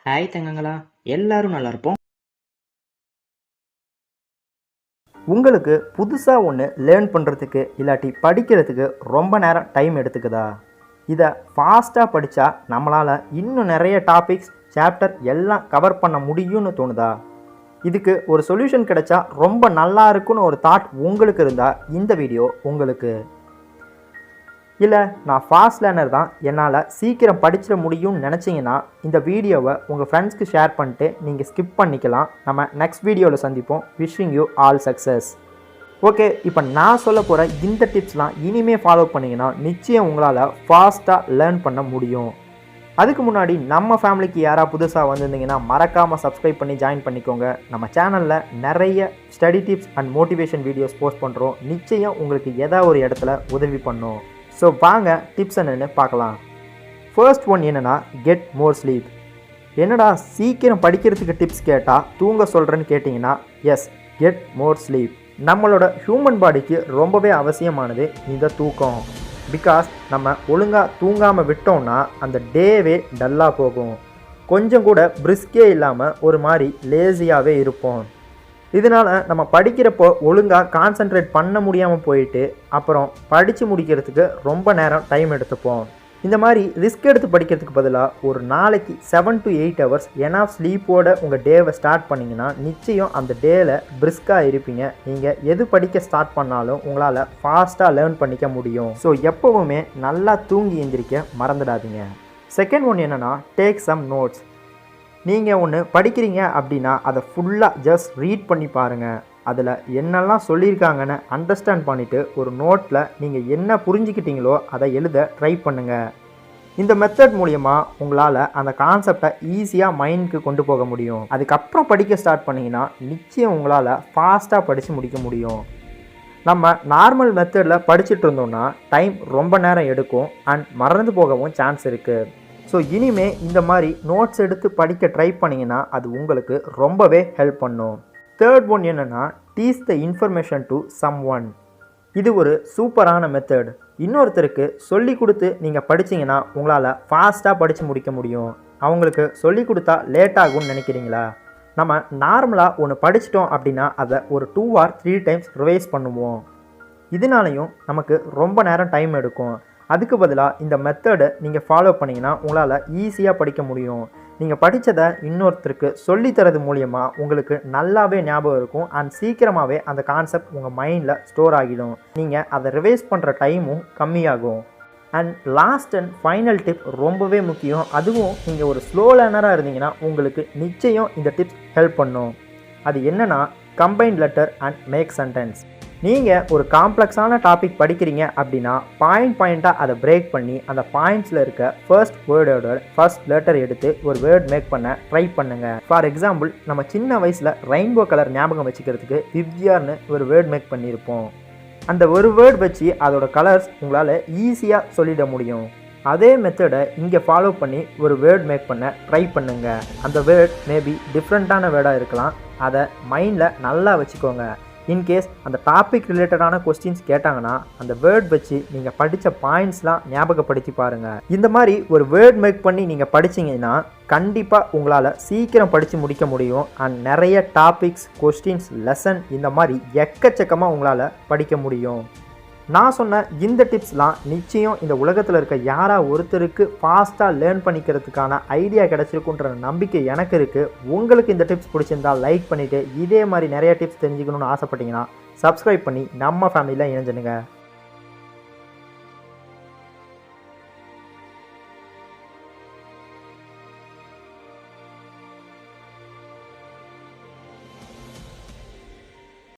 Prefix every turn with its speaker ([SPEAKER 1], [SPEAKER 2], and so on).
[SPEAKER 1] Hi தங்கங்களா, எல்லாரும் நல்லா இருப்போம்.
[SPEAKER 2] உங்களுக்கு புதுசாக ஒன்று லேர்ன் பண்ணுறதுக்கு இல்லாட்டி படிக்கிறதுக்கு ரொம்ப நேரம் டைம் எடுத்துக்குதா? இதை ஃபாஸ்ட்டாக படித்தா நம்மளால் இன்னும் நிறைய டாபிக்ஸ் சாப்டர் எல்லாம் கவர் பண்ண முடியும்னு தோணுதா? இதுக்கு ஒரு சொல்யூஷன் கிடைச்சா ரொம்ப நல்லா இருக்குன்னு ஒரு தாட் உங்களுக்கு இருந்தால் இந்த வீடியோ உங்களுக்கு. இல்லை நான் ஃபாஸ்ட் லேர்னர் தான், என்னால் சீக்கிரம் படிச்சிட முடியும்னு நினச்சிங்கன்னா இந்த வீடியோவை உங்கள் ஃப்ரெண்ட்ஸ்க்கு ஷேர் பண்ணிட்டு நீங்கள் ஸ்கிப் பண்ணிக்கலாம். நம்ம நெக்ஸ்ட் வீடியோவில் சந்திப்போம். Wishing you all success. Okay, இப்போ நான் சொல்ல போகிற இந்த டிப்ஸ்லாம் இனிமேல் ஃபாலோ பண்ணிங்கன்னா நிச்சயம் உங்களால் ஃபாஸ்ட்டாக லேர்ன் பண்ண முடியும். அதுக்கு முன்னாடி நம்ம ஃபேமிலிக்கு யாராவது புதுசாக வந்திருந்தீங்கன்னா மறக்காமல் சப்ஸ்கிரைப் பண்ணி ஜாயின் பண்ணிக்கோங்க. நம்ம சேனலில் நிறைய study tips and motivation videos post பண்ணுறோம். நிச்சயம் உங்களுக்கு ஏதாவது ஒரு இடத்துல உதவி பண்ணும். ஸோ வாங்க டிப்ஸ் என்னென்னு பார்க்கலாம். ஃபர்ஸ்ட் ஒன் என்னென்னா, கெட் மோர் ஸ்லீப். என்னடா சீக்கிரம் படிக்கிறதுக்கு டிப்ஸ் கேட்டால் தூங்க சொல்கிறேன்னு கேட்டிங்கன்னா, எஸ், கெட் மோர் ஸ்லீப். நம்மளோட ஹியூமன் பாடிக்கு ரொம்பவே அவசியமானது இந்த தூக்கம். பிகாஸ் நம்ம ஒழுங்காக தூங்காமல் விட்டோம்னா அந்த டேவே டல்லாக போகும். கொஞ்சம் கூட பிரிஸ்கே இல்லாமல் ஒரு மாதிரி லேசியாகவே இருப்போம். இதனால் நம்ம படிக்கிறப்போ ஒழுங்காக கான்சென்ட்ரேட் பண்ண முடியாமல் போயிட்டு அப்புறம் படித்து முடிக்கிறதுக்கு ரொம்ப நேரம் டைம் எடுத்துப்போம். இந்த மாதிரி ரிஸ்க் எடுத்து படிக்கிறதுக்கு பதிலாக ஒரு நாளைக்கு 7 to 8 hours எனாஃப் ஸ்லீப்போட உங்கள் டேவை ஸ்டார்ட் பண்ணிங்கன்னா நிச்சயம் அந்த டேயில் பிரிஸ்காக இருப்பீங்க. நீங்கள் எது படிக்க ஸ்டார்ட் பண்ணாலும் உங்களால் ஃபாஸ்ட்டாக லேர்ன் பண்ணிக்க முடியும். ஸோ எப்போவுமே நல்லா தூங்கி எந்திரிக்க மறந்துடாதீங்க. செகண்ட் ஒன் என்னென்னா, டேக் சம் நோட்ஸ். நீங்கள் ஒன்று படிக்கிறீங்க அப்படின்னா அதை ஃபுல்லாக ஜஸ்ட் ரீட் பண்ணி பாருங்கள். அதில் என்னெல்லாம் சொல்லியிருக்காங்கன்னு அண்டர்ஸ்டாண்ட் பண்ணிவிட்டு ஒரு நோட்டில் நீங்கள் என்ன புரிஞ்சுக்கிட்டீங்களோ அதை எழுத ட்ரை பண்ணுங்கள். இந்த மெத்தட் மூலிமா உங்களால் அந்த கான்செப்டை ஈஸியாக மைண்டுக்கு கொண்டு போக முடியும். அதுக்கப்புறம் படிக்க ஸ்டார்ட் பண்ணிங்கன்னா நிச்சயம் உங்களால் ஃபாஸ்ட்டாக படித்து முடிக்க முடியும். நம்ம நார்மல் மெத்தடில் படிச்சுட்டு இருந்தோம்னா டைம் ரொம்ப நேரம் எடுக்கும் அண்ட் மறந்து போகவும் சான்ஸ் இருக்குது. ஸோ இனிமேல் இந்த மாதிரி நோட்ஸ் எடுத்து படிக்க ட்ரை பண்ணிங்கன்னா அது உங்களுக்கு ரொம்பவே ஹெல்ப் பண்ணும். தேர்ட் ஒன் என்னென்னா, teach the information to someone. இது ஒரு சூப்பரான மெத்தட். இன்னொருத்தருக்கு சொல்லி கொடுத்து நீங்கள் படித்தீங்கன்னா உங்களால் ஃபாஸ்ட்டாக படித்து முடிக்க முடியும். அவங்களுக்கு சொல்லி கொடுத்தா லேட் ஆகும்னு நினைக்கிறீங்களா? நம்ம நார்மலாக ஒன்று படிச்சிட்டோம் அப்படின்னா அதை ஒரு 2 or 3 times ரிவைஸ் பண்ணுவோம். இதனாலையும் நமக்கு ரொம்ப நேரம் டைம் எடுக்கும். அதுக்கு பதிலாக இந்த மெத்தடை நீங்கள் ஃபாலோ பண்ணிங்கன்னா உங்களால் ஈஸியாக படிக்க முடியும். நீங்கள் படித்ததை இன்னொருத்தருக்கு சொல்லித்தரது மூலியமாக உங்களுக்கு நல்லாவே ஞாபகம் இருக்கும் அண்ட் சீக்கிரமாகவே அந்த கான்செப்ட் உங்கள் மைண்டில் ஸ்டோர் ஆகிடும். நீங்கள் அதை ரிவைஸ் பண்ணுற டைமும் கம்மியாகும். And last and final tip ரொம்பவே முக்கியம். அதுவும் நீங்கள் ஒரு ஸ்லோ லேர்னராக இருந்தீங்கன்னா உங்களுக்கு நிச்சயம் இந்த டிப்ஸ் ஹெல்ப் பண்ணும். அது என்னென்னா, combined letter and make sentence. நீங்கள் ஒரு காம்ப்ளெக்ஸான டாபிக் படிக்கிறீங்க அப்படின்னா பாயிண்ட்டாக அதை பிரேக் பண்ணி அந்த பாயிண்ட்ஸில் இருக்க ஃபர்ஸ்ட் வேர்டோட ஃபர்ஸ்ட் லெட்டர் எடுத்து ஒரு வேர்ட் மேக் பண்ண ட்ரை பண்ணுங்கள். ஃபார் எக்ஸாம்பிள், நம்ம சின்ன வயசில் ரெயின்போ கலர் ஞாபகம் வச்சுக்கிறதுக்கு விப்ஜிஆர்னு ஒரு வேர்ட் மேக் பண்ணியிருப்போம். அந்த ஒரு வேர்ட் வச்சு அதோட கலர்ஸ் உங்களால் ஈஸியாக சொல்லிட முடியும். அதே மெத்தடை இங்கே ஃபாலோ பண்ணி ஒரு வேர்ட் மேக் பண்ண ட்ரை பண்ணுங்கள். அந்த வேர்ட் மேபி டிஃப்ரெண்ட்டான வேர்டாக இருக்கலாம். அதை மைண்டில் நல்லா வச்சுக்கோங்க. இன்கேஸ் அந்த டாபிக் ரிலேட்டடான கொஸ்டின்ஸ் கேட்டாங்கன்னா அந்த வேர்ட் வச்சு நீங்கள் படித்த பாயிண்ட்ஸ்லாம் ஞாபகப்படுத்தி பாருங்கள். இந்த மாதிரி ஒரு வேர்ட் மேக் பண்ணி நீங்கள் படிச்சிங்கன்னா கண்டிப்பாக உங்களால் சீக்கிரம் படித்து முடிக்க முடியும். அண்ட் நிறைய டாபிக்ஸ், கொஸ்டின்ஸ், லெசன் இந்த மாதிரி எக்கச்சக்கமாக உங்களால் படிக்க முடியும். நான் சொன்ன இந்த டிப்ஸ்லாம் நிச்சயம் இந்த உலகத்தில் இருக்க யாராவது ஒருத்தருக்கு ஃபாஸ்ட்டாக லேர்ன் பண்ணிக்கிறதுக்கான ஐடியா கிடச்சிருக்குன்ற நம்பிக்கை எனக்கு இருக்குது. உங்களுக்கு இந்த டிப்ஸ் பிடிச்சிருந்தால் லைக் பண்ணிவிட்டு இதே மாதிரி நிறைய டிப்ஸ் தெரிஞ்சுக்கணுன்னு ஆசைப்பட்டீங்கன்னா சப்ஸ்கிரைப் பண்ணி நம்ம ஃபேமிலியில் இணைஞ்சிடுங்க.